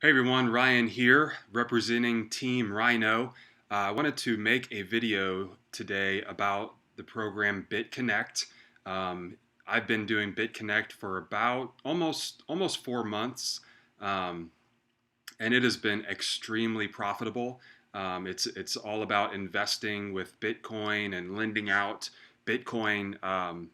Hey everyone, Ryan here, representing Team Rhino. I wanted to make a video today about the program BitConnect. I've been doing BitConnect for about almost 4 months, um, and it has been extremely profitable. It's all about investing with Bitcoin and lending out Bitcoin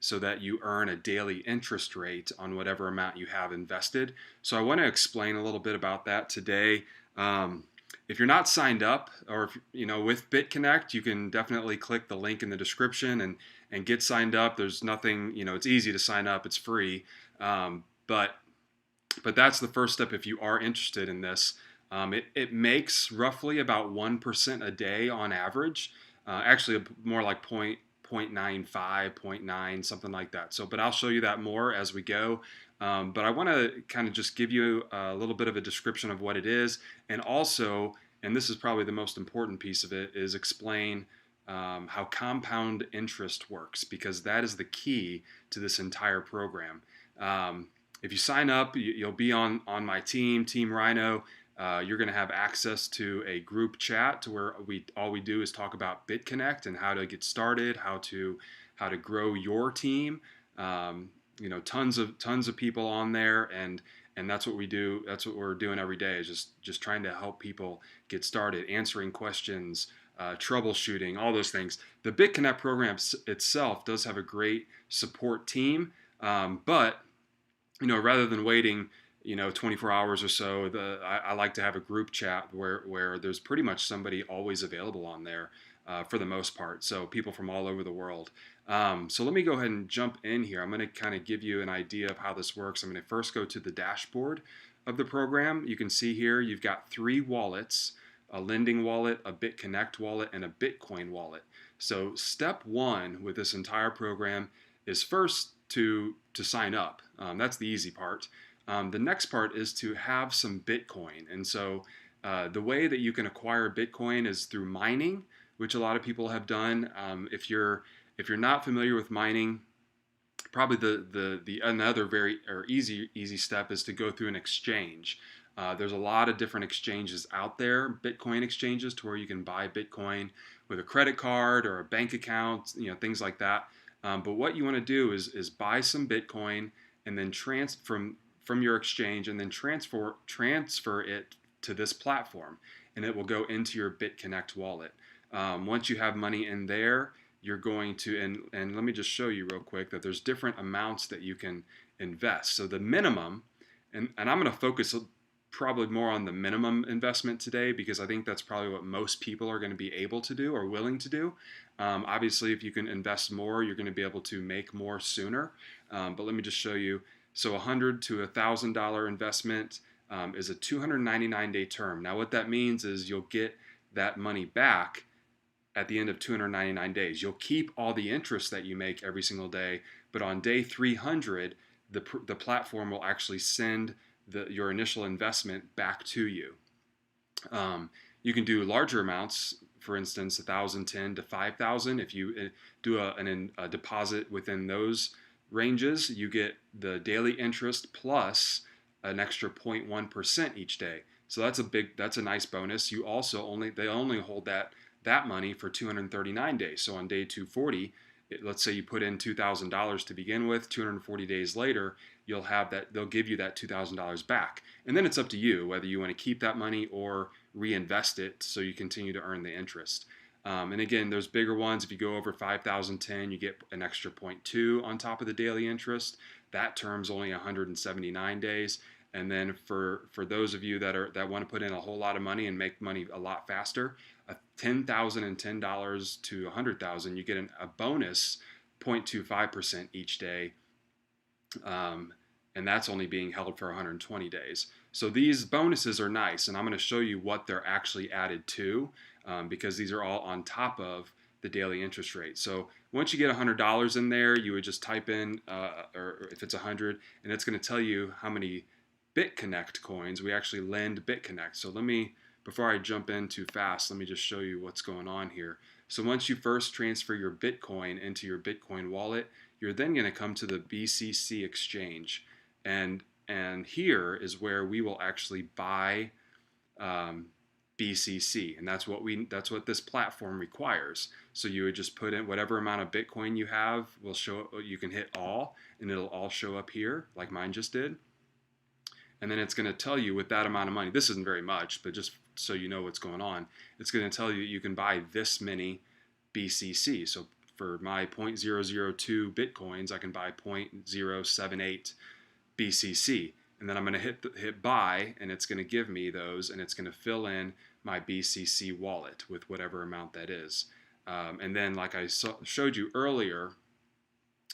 so that you earn a daily interest rate on whatever amount you have invested. So I want to explain a little bit about that today. Um, if you're not signed up, or if, with BitConnect, you can definitely click the link in the description and get signed up. There's nothing, it's easy to sign up. It's free, but that's the first step if you are interested in this. It makes roughly about 1% a day on average. Actually, more like 0.95, zero point 0.9, something like that. But I'll show you that more as we go. But I want to kind of just give you a little bit of a description of what it is, and also, and this is probably the most important piece of it, is explain how compound interest works, because that is the key to this entire program. If you sign up, you'll be on my team, Team Rhino. You're going to have access to a group chat to where all we do is talk about BitConnect and how to get started, how to grow your team. Tons of people on there, and that's what we do. That's what we're doing every day, is just trying to help people get started, answering questions, troubleshooting, all those things. The BitConnect program itself does have a great support team, but rather than waiting, 24 hours or so, I like to have a group chat where there's pretty much somebody always available on there for the most part. So people from all over the world. So let me go ahead and jump in here. I'm going to kind of give you an idea of how this works. I'm going to first go to the dashboard of the program. You can see here you've got 3 wallets: a lending wallet, a BitConnect wallet, and a Bitcoin wallet. So step 1 with this entire program is first to sign up. That's the easy part. The next part is to have some Bitcoin. And so the way that you can acquire Bitcoin is through mining, which a lot of people have done. If you're not familiar with mining, probably the another very or easy step is to go through an exchange. There's a lot of different exchanges out there, Bitcoin exchanges, to where you can buy Bitcoin with a credit card or a bank account, things like that. But what you want to do is buy some Bitcoin and then from your exchange, and then transfer it to this platform, and it will go into your BitConnect wallet. Once you have money in there, you're going to, and let me just show you real quick that there's different amounts that you can invest. So the minimum, and I'm going to focus probably more on the minimum investment today, because I think that's probably what most people are going to be able to do or willing to do. Obviously, if you can invest more, you're going to be able to make more sooner. But let me just show you. So $100 to $1,000 investment is a 299-day term. Now what that means is you'll get that money back at the end of 299 days. You'll keep all the interest that you make every single day, but on day 300, the platform will actually send your initial investment back to you. You can do larger amounts, for instance, 1,010 to 5,000. If you do a deposit within those ranges, you get the daily interest plus an extra 0.1% each day. So that's a nice bonus. They only hold that money for 239 days. So on day 240, let's say you put in $2,000 to begin with. 240 days later, you'll have that. They'll give you that $2,000 back, and then it's up to you whether you want to keep that money or reinvest it so you continue to earn the interest. And again, there's bigger ones. If you go over 5,010, you get an extra 0.2 on top of the daily interest. That term's only 179 days. And then for those of you that want to put in a whole lot of money and make money a lot faster, $10,010 to $100,000, you get a bonus 0.25% each day. And that's only being held for 120 days. So these bonuses are nice, and I'm going to show you what they're actually added to, because these are all on top of the daily interest rate. So once you get $100 in there, you would just type in, or if it's 100, and it's going to tell you how many BitConnect coins we actually lend BitConnect. So before I jump in too fast, let me just show you what's going on here. So once you first transfer your Bitcoin into your Bitcoin wallet, you're then going to come to the BCC exchange, and and here is where we will actually buy BCC, and that's what this platform requires. So you would just put in whatever amount of Bitcoin you have. Will show, you can hit all, and it'll all show up here like mine just did. And then it's going to tell you with that amount of money. This isn't very much, but just so you know what's going on, it's going to tell you can buy this many BCC. So for my 0.002 Bitcoins, I can buy 0.078 BCC. And then I'm going to hit buy, and it's going to give me those, and it's going to fill in my BCC wallet with whatever amount that is. And then, like I showed you earlier,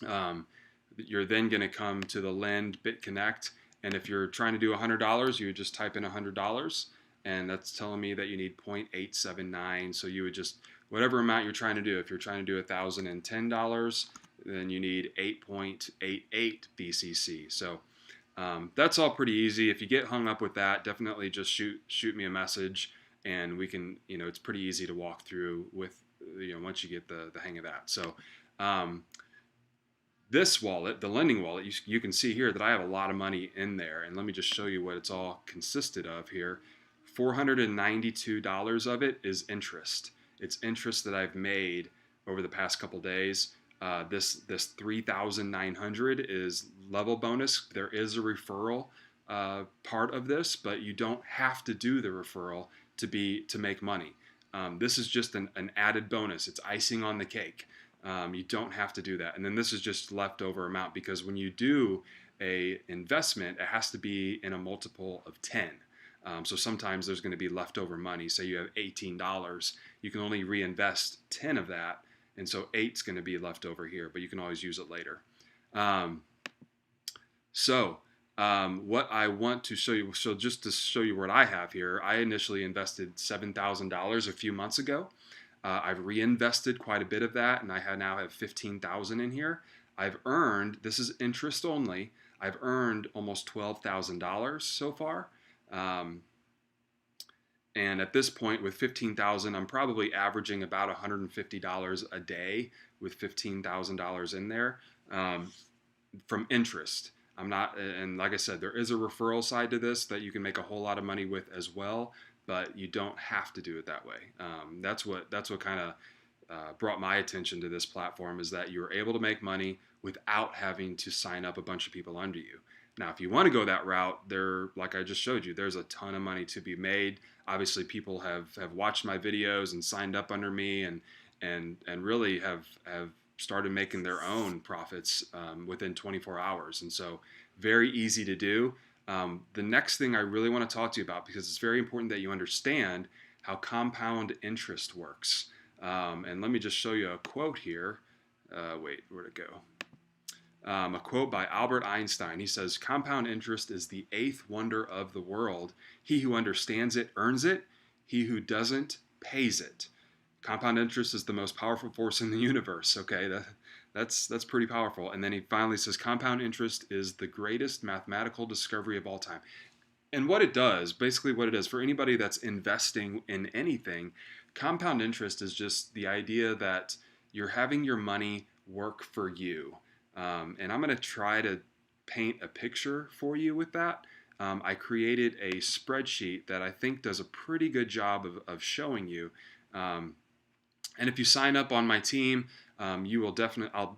you're then going to come to the lend BitConnect. And if you're trying to do $100, you would just type in $100, and that's telling me that you need 0.879. So you would just, whatever amount you're trying to do, if you're trying to do $1,010, then you need 8.88 BCC. So that's all pretty easy. If you get hung up with that, definitely just shoot me a message, and we can, it's pretty easy to walk through with, once you get the hang of that. So this wallet, the lending wallet, you can see here that I have a lot of money in there, and let me just show you what it's all consisted of here. $492 of it is interest. It's interest that I've made over the past couple days. This 3,900 is level bonus. There is a referral part of this, but you don't have to do the referral to make money. This is just an added bonus. It's icing on the cake. You don't have to do that. And then this is just leftover amount, because when you do a investment, it has to be in a multiple of 10. So sometimes there's going to be leftover money. Say you have $18, you can only reinvest 10 of that, and so 8's going to be left over here, but you can always use it later. What I want to show you, so just to show you what I have here, I initially invested $7,000 a few months ago. I've reinvested quite a bit of that, and I now have $15,000 in here. I've earned, this is interest only, I've earned almost $12,000 so far. And at this point with $15,000, I'm probably averaging about $150 a day with $15,000 in there from interest. I'm not, and like I said, there is a referral side to this that you can make a whole lot of money with as well, but you don't have to do it that way. That's what kind of brought my attention to this platform, is that you're able to make money without having to sign up a bunch of people under you. Now, if you want to go that route, like I just showed you, there's a ton of money to be made. Obviously, people have watched my videos and signed up under me, and really have started making their own profits within 24 hours. And so, very easy to do. The next thing I really want to talk to you about, because it's very important that you understand how compound interest works. And let me just show you a quote here. Wait, where'd it go? A quote by Albert Einstein. He says, "Compound interest is the eighth wonder of the world. He who understands it earns it. He who doesn't pays it." Compound interest is the most powerful force in the universe. Okay, that's pretty powerful. And then he finally says, "Compound interest is the greatest mathematical discovery of all time." And what it does, basically what it is, for anybody that's investing in anything, compound interest is just the idea that you're having your money work for you. And I'm going to try to paint a picture for you with that. I created a spreadsheet that I think does a pretty good job of showing you. And if you sign up on my team, I'll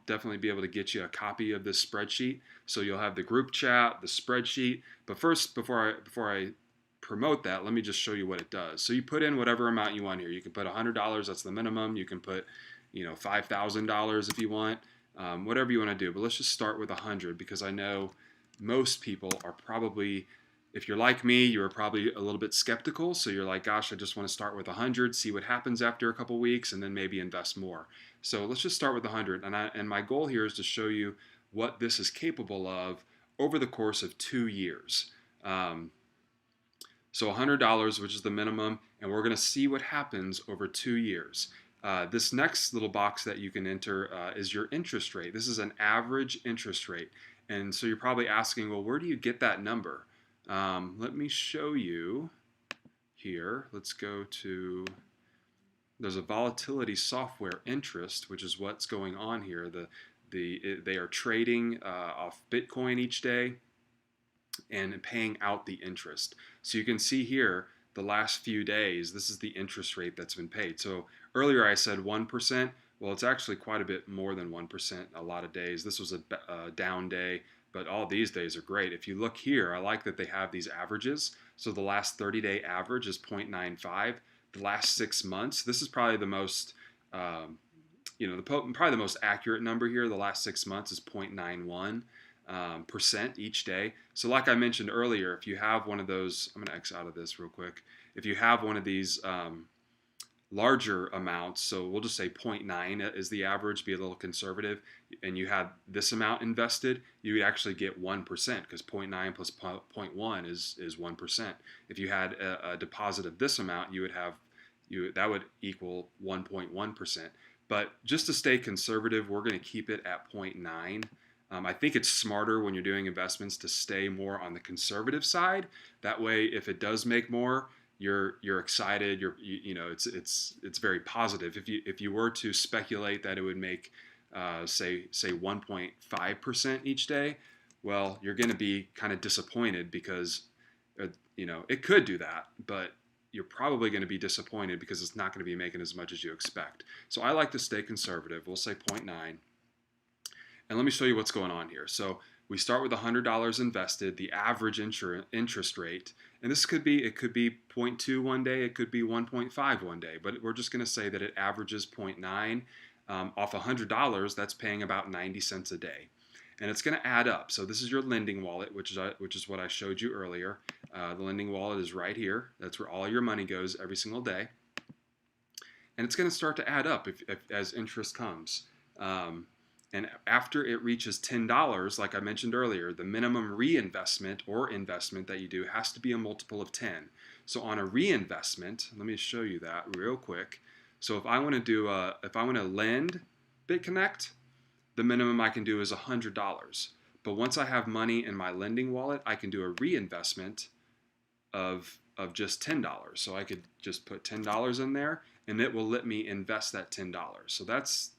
definitely be able to get you a copy of this spreadsheet. So you'll have the group chat, the spreadsheet. But first, before I promote that, let me just show you what it does. So you put in whatever amount you want here. You can put $100, that's the minimum. You can put, $5,000 if you want. Whatever you want to do, but let's just start with 100, because I know most people are probably, if you're like me, you're probably a little bit skeptical. So you're like, gosh, I just want to start with 100, see what happens after a couple weeks, and then maybe invest more. So let's just start with 100. And my goal here is to show you what this is capable of over the course of 2 years. So $100, which is the minimum, and we're going to see what happens over 2 years. This next little box that you can enter is your interest rate. This is an average interest rate. And so you're probably asking, well, where do you get that number? Let me show you here. Let's go to, there's a volatility software interest, which is what's going on here. They are trading off Bitcoin each day. and paying out the interest. So you can see here the last few days, this is the interest rate that's been paid. So earlier I said 1%. Well, it's actually quite a bit more than 1% a lot of days. This was a down day, but all these days are great. If you look here, I like that they have these averages. So the last 30-day average is 0.95. The last 6 months, this is probably the most, probably the most accurate number here. The last 6 months is 0.91 percent each day. So like I mentioned earlier, if you have one of those, I'm going to X out of this real quick. If you have one of these larger amounts, so we'll just say 0.9 is the average, be a little conservative, and you have this amount invested, you would actually get 1% because 0.9 plus 0.1 is 1%. If you had a deposit of this amount, that would equal 1.1%. But just to stay conservative, we're going to keep it at 0.9. I think it's smarter when you're doing investments to stay more on the conservative side. That way, if it does make more, you're excited. It's very positive. If you were to speculate that it would make say 1.5% each day, well, you're going to be kind of disappointed because it could do that, but you're probably going to be disappointed because it's not going to be making as much as you expect. So I like to stay conservative. We'll say 0.9. And let me show you what's going on here. So we start with $100 invested, the average interest rate, and it could be 0.2 one day, it could be 1.5 one day, but we're just going to say that it averages 0.9 off $100. That's paying about 90 cents a day, and it's going to add up. So this is your lending wallet, which is what I showed you earlier. The lending wallet is right here. That's where all your money goes every single day, and it's going to start to add up as interest comes. And after it reaches $10, like I mentioned earlier, the minimum reinvestment or investment that you do has to be a multiple of 10. So on a reinvestment, let me show you that real quick. So if I want to lend BitConnect, the minimum I can do is $100. But once I have money in my lending wallet, I can do a reinvestment of just $10. So I could just put $10 in there, and it will let me invest that $10. So that's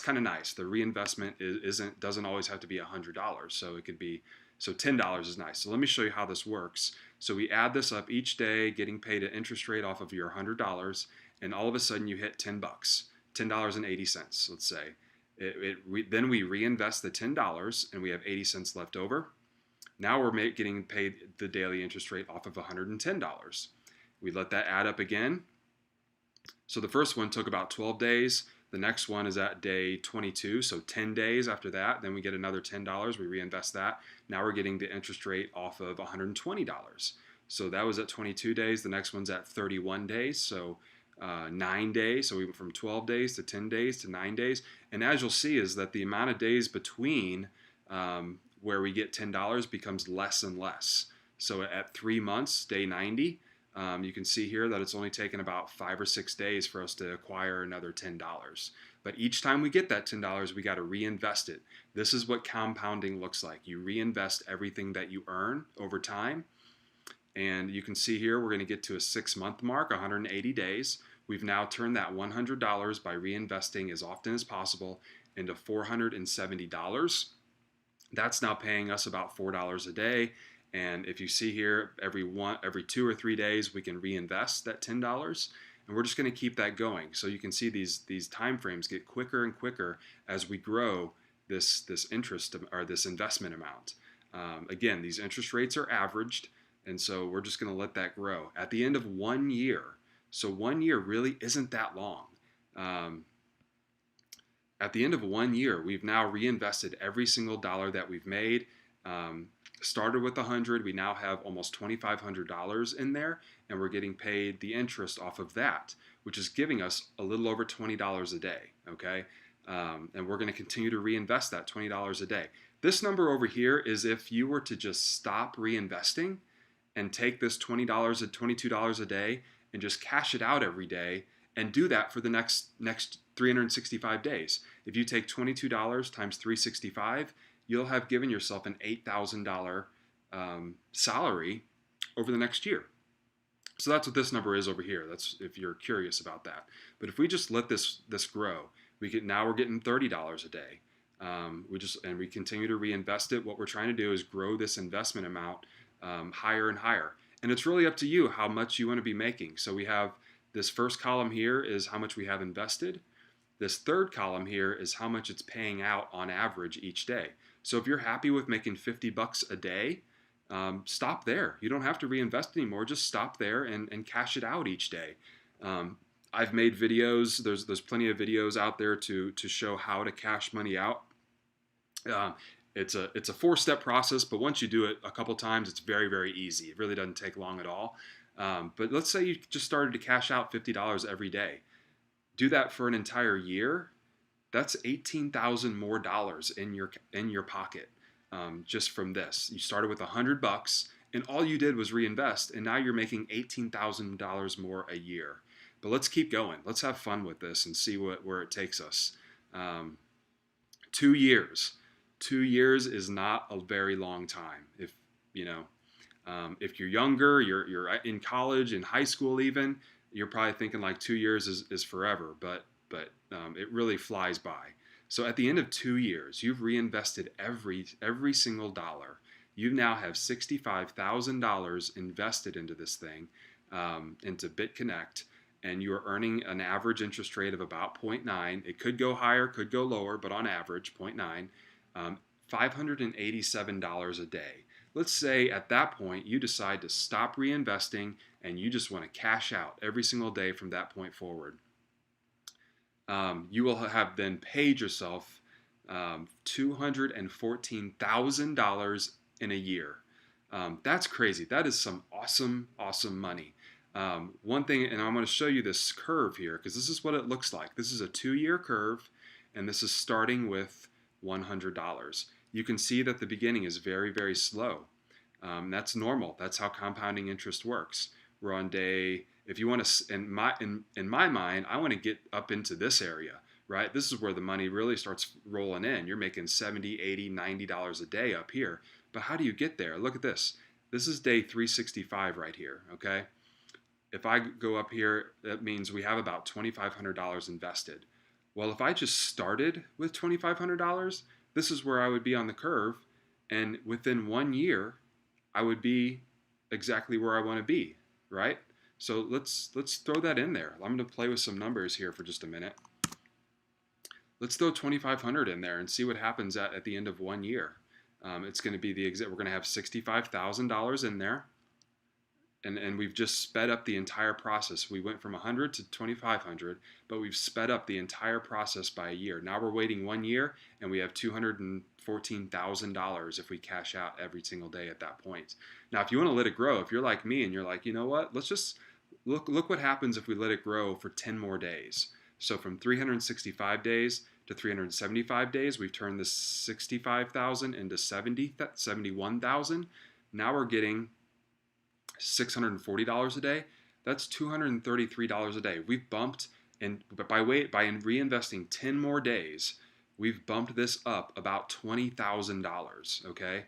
kind of nice. The reinvestment doesn't always have to be $100. So it could be, so $10 is nice. So let me show you how this works. So we add this up each day, getting paid an interest rate off of your $100, and all of a sudden you hit $10, $10.80, let's say. Then we reinvest the $10, and we have 80 cents left over. Now we're getting paid the daily interest rate off of $110. We let that add up again. So the first one took about 12 days. The next one is at day 22, so 10 days after that. Then we get another $10. We reinvest that. Now we're getting the interest rate off of $120. So that was at 22 days. The next one's at 31 days, so 9 days. So we went from 12 days to 10 days to 9 days. And as you'll see is that the amount of days between where we get $10 becomes less and less. So at 3 months, day 90, you can see here that it's only taken about 5 or 6 days for us to acquire another $10. But each time we get that $10, we got to reinvest it. This is what compounding looks like. You reinvest everything that you earn over time. And you can see here we're going to get to a 6-month mark, 180 days. We've now turned that $100 by reinvesting as often as possible into $470. That's now paying us about $4 a day. And if you see here, every 2 or 3 days, we can reinvest that $10, and we're just going to keep that going. So you can see these time frames get quicker and quicker as we grow this interest or this investment amount. Again, these interest rates are averaged, and so we're just going to let that grow. At the end of 1 year, so 1 year really isn't that long. At the end of 1 year, we've now reinvested every single dollar that we've made. Started with 100, we now have almost $2,500 in there, and we're getting paid the interest off of that, which is giving us a little over $20 a day, okay? And we're going to continue to reinvest that $20 a day. This number over here is if you were to just stop reinvesting and take this $20 and $22 a day and just cash it out every day and do that for the next 365 days. If you take $22 times 365, you'll have given yourself an $8,000 salary over the next year. So that's what this number is over here. That's if you're curious about that. But if we just let this grow, now we're getting $30 a day. We continue to reinvest it. What we're trying to do is grow this investment amount higher and higher. And it's really up to you how much you want to be making. So we have this first column here is how much we have invested. This third column here is how much it's paying out on average each day. So if you're happy with making 50 bucks a day, stop there. You don't have to reinvest anymore. Just stop there and cash it out each day. I've made videos. There's plenty of videos out there to show how to cash money out. It's a 4-step process, but once you do it a couple times, it's very, very easy. It really doesn't take long at all. But let's say you just started to cash out $50 every day. Do that for an entire year. That's $18,000 more dollars in your pocket, just from this. You started with $100, and all you did was reinvest, and now you're making $18,000 more a year. But let's keep going. Let's have fun with this and see where it takes us. 2 years. 2 years is not a very long time. If if you're younger, you're in college, in high school even, you're probably thinking like 2 years is forever, but it really flies by. So at the end of 2 years, you've reinvested every single dollar. You now have $65,000 invested into this thing, into BitConnect, and you are earning an average interest rate of about 0.9. It could go higher, could go lower, but on average, 0.9. $587 a day. Let's say at that point you decide to stop reinvesting and you just want to cash out every single day from that point forward. You will have then paid yourself $214,000 in a year. That's crazy. That is some awesome money. One thing, and I'm going to show you this curve here because this is what it looks like. This is a 2-year curve, and this is starting with $100. You can see that the beginning is very, very slow. That's normal. That's how compounding interest works. We're on day, if you want to, in my mind, I want to get up into this area, right? This is where the money really starts rolling in. You're making $70, $80, $90 a day up here. But how do you get there? Look at this. This is day 365 right here, okay? If I go up here, that means we have about $2,500 invested. Well, if I just started with $2,500, this is where I would be on the curve, and within 1 year, I would be exactly where I want to be, right? So let's throw that in there. I'm going to play with some numbers here for just a minute. Let's throw 2,500 in there and see what happens at the end of 1 year. It's going to be we're going to have $65,000 in there. And we've just sped up the entire process. We went from 100 to 2,500, but we've sped up the entire process by a year. Now we're waiting 1 year, and we have $214,000 if we cash out every single day at that point. Now, if you want to let it grow, if you're like me and you're like, you know what, let's just look what happens if we let it grow for 10 more days. So from 365 days to 375 days, we've turned this 65,000 into 71,000. Now we're getting $640 a day. That's $233 a day. We've bumped, and by reinvesting 10 more days, we've bumped this up about $20,000. Okay,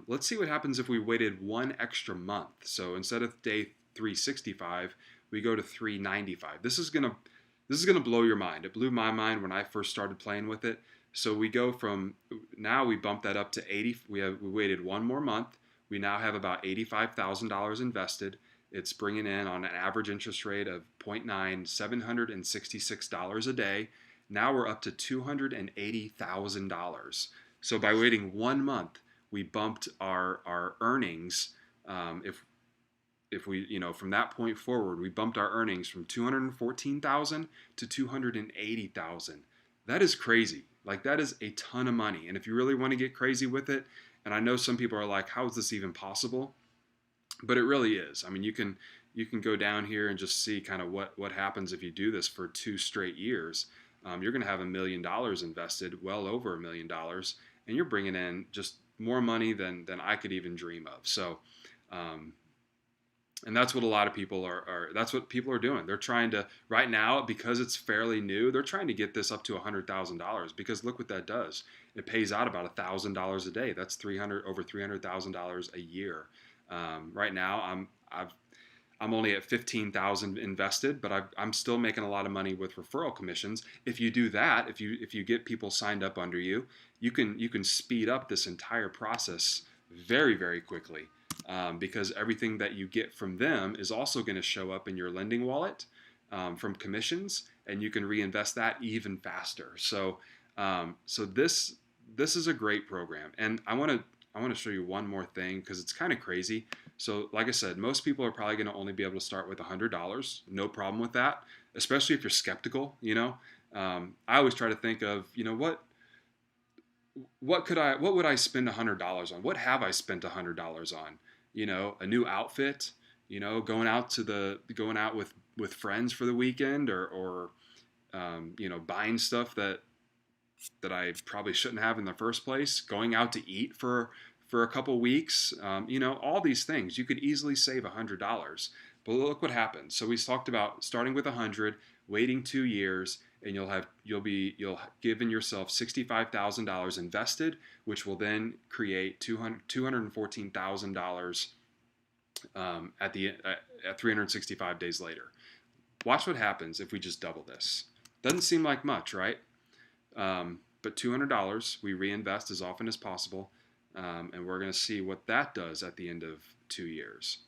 let's see what happens if we waited 1 extra month. So instead of day 365, we go to 395. This is gonna blow your mind. It blew my mind when I first started playing with it. So we go from now we bump that up to 80. We waited 1 more month. We now have about $85,000 invested. It's bringing in on an average interest rate of 0.9, $766 a day. Now we're up to $280,000. So by waiting 1 month, we bumped our earnings. If we, from that point forward, we bumped our earnings from $214,000 to $280,000. That is crazy. Like, that is a ton of money. And if you really want to get crazy with it, and I know some people are like, how is this even possible? But it really is. I mean, you can go down here and just see kind of what happens if you do this for 2 straight years. You're going to have $1 million invested, well over $1 million, and you're bringing in just more money than I could even dream of. So, and that's what a lot of people that's what people are doing. They're trying to, right now, because it's fairly new, they're trying to get this up to $100,000, because look what that does. It pays out about $1,000 a day. That's over $300,000 a year. Right now, I'm only at $15,000 invested, but I'm still making a lot of money with referral commissions. If you do that, if you get people signed up under you, you can speed up this entire process very, very quickly. because everything that you get from them is also going to show up in your lending wallet from commissions, and you can reinvest that even faster. So this is a great program, and I want to show you one more thing because it's kind of crazy. So, like I said, most people are probably going to only be able to start with $100. No problem with that, especially if you're skeptical. I always try to think of, what would I spend $100 on? What have I spent $100 on? A new outfit. Going out with friends for the weekend, or buying stuff that I probably shouldn't have in the first place, going out to eat for a couple weeks, all these things. You could easily save $100. But look what happens. So we talked about starting with 100, waiting 2 years, and you'll given yourself $65,000 invested, which will then create $214,000 at 365 days later. Watch what happens if we just double this. Doesn't seem like much, right? But $200 we reinvest as often as possible, and we're going to see what that does at the end of 2 years.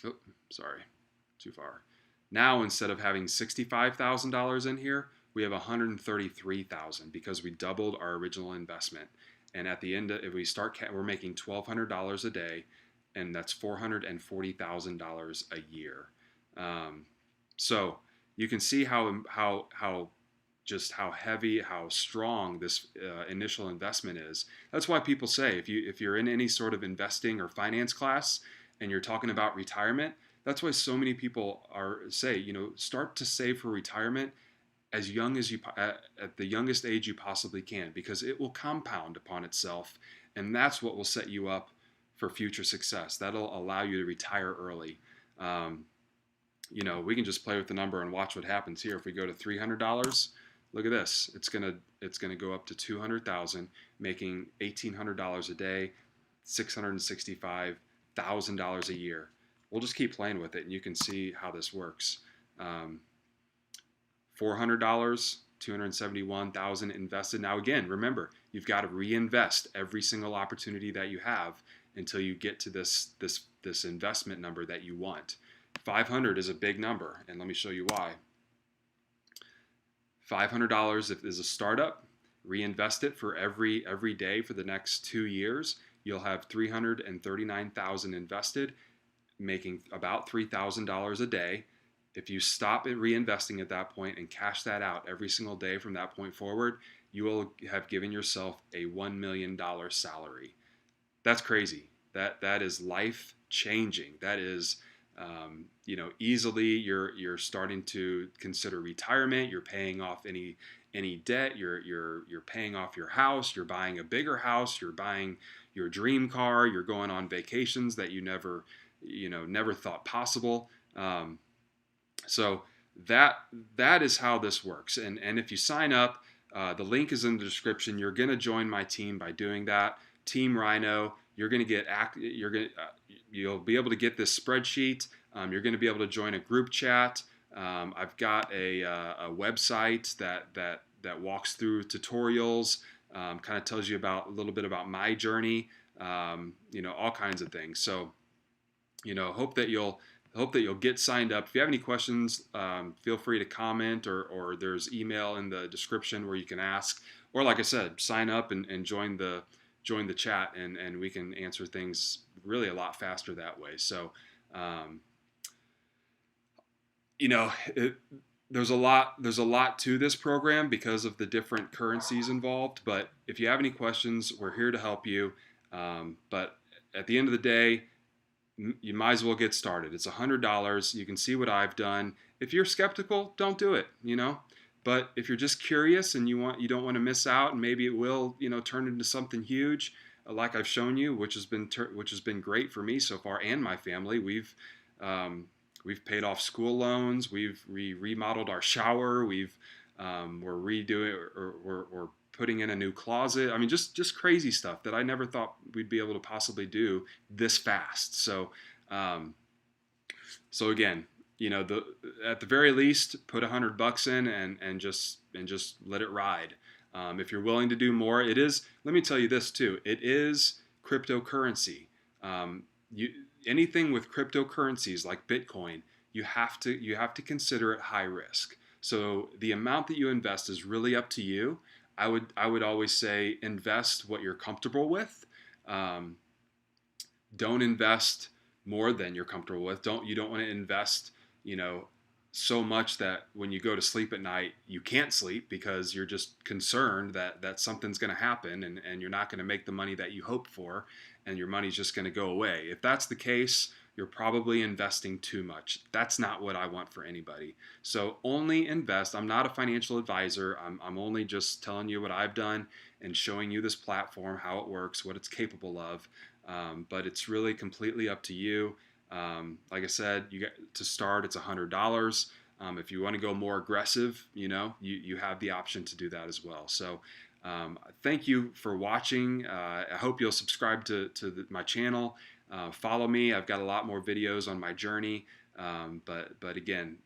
Oh, sorry, too far. Now, instead of having $65,000 in here, we have $133,000 because we doubled our original investment. And at the end, if we start, we're making $1,200 a day, and that's $440,000 a year. So you can see how heavy, how strong this initial investment is. That's why people say if you're in any sort of investing or finance class and you're talking about retirement, that's why so many people say start to save for retirement as young as at the youngest age you possibly can, because it will compound upon itself, and that's what will set you up for future success. That'll allow you to retire early. We can just play with the number and watch what happens here. If we go to $300, look at this. It's gonna go up to $200,000, making $1,800 a day, $665,000 a year. We'll just keep playing with it, and you can see how this works. $400, $271,000 invested. Now again, remember, you've got to reinvest every single opportunity that you have until you get to this investment number that you want. 500 is a big number, and let me show you why. $500 if is a startup, reinvest it for every day for the next 2 years. You'll have $339,000 invested, making about $3,000 a day. If you stop at reinvesting at that point and cash that out every single day from that point forward, you will have given yourself a $1 million salary. That's crazy. That is life changing. That is, easily you're starting to consider retirement. You're paying off any debt. You're paying off your house. You're buying a bigger house. You're buying your dream car. You're going on vacations that you never thought possible. So that is how this works. And if you sign up, the link is in the description. You're going to join my team by doing that. Team Rhino. You're going to get you'll be able to get this spreadsheet. You're going to be able to join a group chat. I've got a website that walks through tutorials, kind of tells you a little bit about my journey, all kinds of things. So, hope that you'll get signed up. If you have any questions, feel free to comment, or there's email in the description where you can ask. Or like I said, sign up and join the chat, and we can answer things really a lot faster that way. So, there's a lot to this program because of the different currencies involved. But if you have any questions, we're here to help you. But at the end of the day, you might as well get started. It's $100. You can see what I've done. If you're skeptical, don't do it, But if you're just curious and you don't want to miss out, and maybe it will, turn into something huge, like I've shown you, which has been great for me so far and my family. We've paid off school loans. We remodeled our shower. We're redoing we're putting in a new closet. I mean, just crazy stuff that I never thought we'd be able to possibly do this fast. So, again, at the very least, put $100 in and just let it ride. If you're willing to do more, it is. Let me tell you this too. It is cryptocurrency. Um, you anything with cryptocurrencies like Bitcoin, you have to consider it high risk. So the amount that you invest is really up to you. I would always say invest what you're comfortable with. Um, don't invest more than you're comfortable with. You don't want to invest, you know, so much that when you go to sleep at night you can't sleep because you're just concerned that something's going to happen, and you're not going to make the money that you hope for, and your money's just going to go away. If that's the case, you're probably investing too much. That's not what I want for anybody. So only invest. I'm not a financial advisor. I'm only just telling you what I've done and showing you this platform, how it works, what it's capable of. But it's really completely up to you. Like I said, you get to start. It's $100. If you want to go more aggressive, you have the option to do that as well. So thank you for watching. I hope you'll subscribe to my channel. Follow me. I've got a lot more videos on my journey. But again,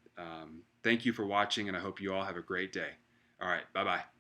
thank you for watching, and I hope you all have a great day. All right, bye bye.